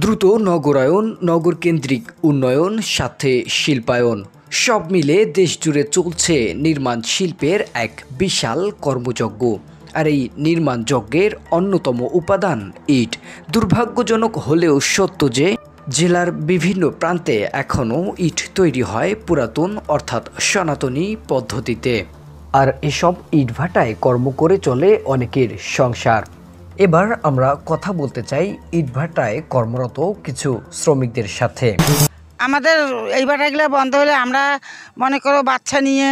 দ্রুত নগরায়ন, নগর কেন্দ্রিক উন্নয়ন, সাথে শিল্পায়ন সব মিলে দেশ জুড়ে চলছে নির্মাণ শিল্পের এক বিশাল কর্মযজ্ঞ। আর এই নির্মাণ যজ্ঞের অন্যতম উপাদান ইট। দুর্ভাগ্যজনক হলেও সত্য যে জেলার বিভিন্ন প্রান্তে এখনও ইট তৈরি হয় পুরাতন অর্থাৎ সনাতনী পদ্ধতিতে। আর এসব ইটভাটায় কর্ম করে চলে অনেকের সংসার। এবার আমরা কথা বলতে চাই ইটভাটায় কর্মরত কিছু শ্রমিকদের সাথে। আমাদের এই ভাটাগুলো বন্ধ হলে আমরা মনে করো বাচ্চা নিয়ে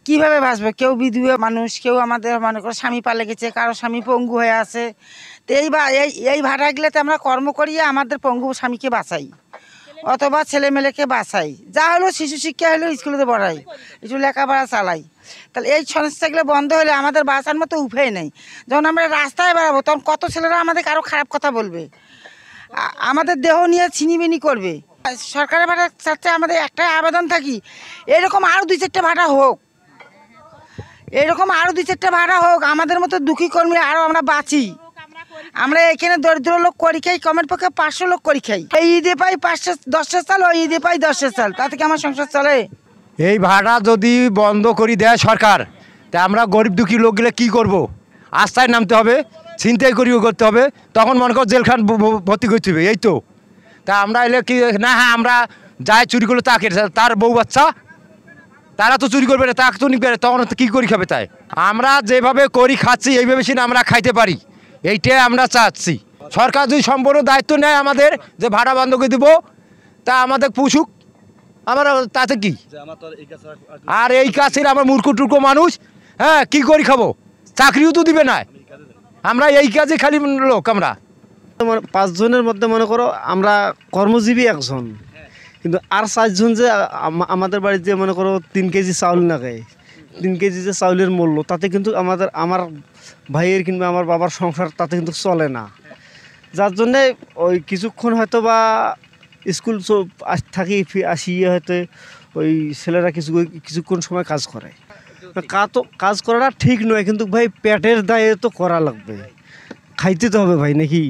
কিভাবে বাঁচবো? কেউ বিধবা মানুষ, কেউ আমাদের মনে করো স্বামী পালে গেছে, কারো স্বামী পঙ্গু হয়ে আছে। তো এই ভাটাগুলোতে আমরা কর্ম করিয়ে আমাদের পঙ্গু স্বামীকে বাঁচাই অথবা ছেলেমেয়েকে বাঁচাই, যা হলো শিশু শিক্ষা হলো স্কুলেতে পড়াই, একটু লেখাপড়া চালাই। তাহলে এই সংস্থাগুলো বন্ধ হলে আমাদের বাঁচার মতো উপায় নেই। যখন আমরা রাস্তায় বেড়াবো তখন কত ছেলেরা আমাদের আরও খারাপ কথা বলবে, আমাদের দেহ নিয়ে ছিনিমিনি করবে। সরকারের ভাটা চাচ্ছে আমাদের একটাই আবেদন থাকি, এরকম আরও 2-4টা ভাটা হোক, এরকম আরও 2-4টা ভাটা হোক, আমাদের মতো দুঃখী কর্মী আরও আমরা বাঁচি। আমরা এখানে দরিদ্র লোক করি খাই, কমের পক্ষে 500 লোক করি খাই। এই ঈদে পাই 510 চাল, ওই ঈদে পাই 10 চাল, তাতে কি আমার সংসার চলে? এই ভাড়া যদি বন্ধ করে দেয় সরকার, তা আমরা গরিব দুঃখী লোকগুলো কি করব? রাস্তায় নামতে হবে, ছিনতাই করিও করতে হবে, তখন মনে কর জেলখান ভর্তি করতে হবে। এই তো তা আমরা এলে কি না, হ্যাঁ আমরা যাই চুরি করলে তাকে, তার বউ বাচ্চা তারা তো চুরি করবে না, তাকে তো নিবে, তখন তো কী করি খাবে? তাই আমরা যেভাবে করি খাচ্ছি এইভাবে সিনে আমরা খাইতে পারি, এইটাই আমরা চাচ্ছি। সরকার যদি সম্পূর্ণ দায়িত্ব নেয় আমাদের যে ভাড়া বন্ধ করে দেবো, তা আমাদের পুষুক, আমরা তাতে কি। আর এই কাছের আমার মূর্খ টুর্খ মানুষ, হ্যাঁ কি করি খাবো? চাকরিও তো দিবে না, আমরা এই কাজে খালি লোক। আমরা 5 জনের মধ্যে মনে করো আমরা কর্মজীবী একজন, কিন্তু আর 4 জন যে আমাদের বাড়িতে যে মনে করো 3 কেজি চাউল না খায়, 3 কেজি যে চাউলের মূল্য, তাতে কিন্তু আমার ভাইয়ের কিংবা আমার বাবার সংসার তাতে কিন্তু চলে না। যার জন্যে ওই কিছুক্ষণ হয়তো বা স্কুল থাকি আসিয়ে হয়তো ওই ছেলেরা কিছুক্ষণ সময় কাজ করে। কাজ করাটা ঠিক নয়, কিন্তু ভাই পেটের দায়ে তো করা লাগবে, খাইতে তো হবে ভাই, নাকি?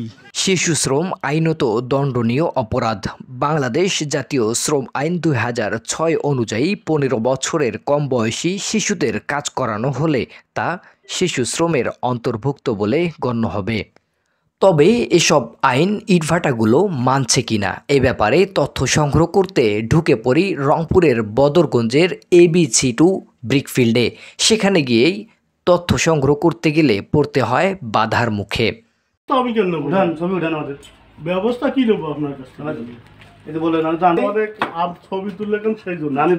শিশু শ্রম আইনত দণ্ডনীয় অপরাধ। বাংলাদেশ জাতীয় শ্রম আইন 2006 অনুযায়ী 15 বছরের কম বয়সী শিশুদের কাজ করানো হলে তা শিশু শ্রমের অন্তর্ভুক্ত বলে গণ্য হবে। তবে এসব আইন ইটভাটাগুলো মানছে কিনা এ ব্যাপারে তথ্য সংগ্রহ করতে ঢুকে পড়ি রংপুরের বদরগঞ্জের ABC2 ব্রিকফিল্ডে। সেখানে গিয়েই তথ্য সংগ্রহ করতে গেলে পড়তে হয় বাধার মুখে। আমি কেন নেবো? ছবি উঠান, আমাদের ব্যবস্থা কি নেবো আপনার কাছ থেকে? এই যে বললেন ছবি তুললে কেন, সেই জন্য আমি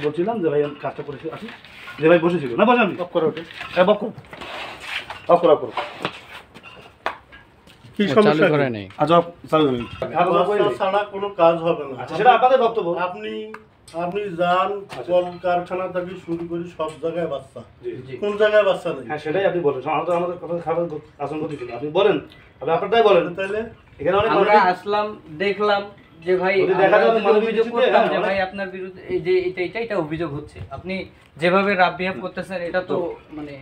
বলছিলাম যে ভাই আমি কাজটা করেছি, আসি যে ভাই বসেছিল না, বসে আমি করে ওঠে কি সমস্যা করে নেই। আচ্ছা চালু করেন, ছাড়া কোনো কাজ হবে না। সেটা আপনাদের বক্তব্য। আপনি যান কলকারখানা থেকে শুরু করে সব জায়গায় বাচ্চা, কোন জায়গায় বাচ্চা নেই? হ্যাঁ সেটাই আপনি বলেন, আমাদের কথা খাবার আসন করতেছিল, আপনি বলেন, আপনি আপনারটাই বলেন। তাহলে এখানে অনেক আমরা আসলাম, দেখলাম যে ভাই অভিযোগ করতাম যে ভাই আপনার বিরুদ্ধে এই যে এটা অভিযোগ হচ্ছে, আপনি যেভাবে রাব বিহেভ করতেছেন এটা তো মানে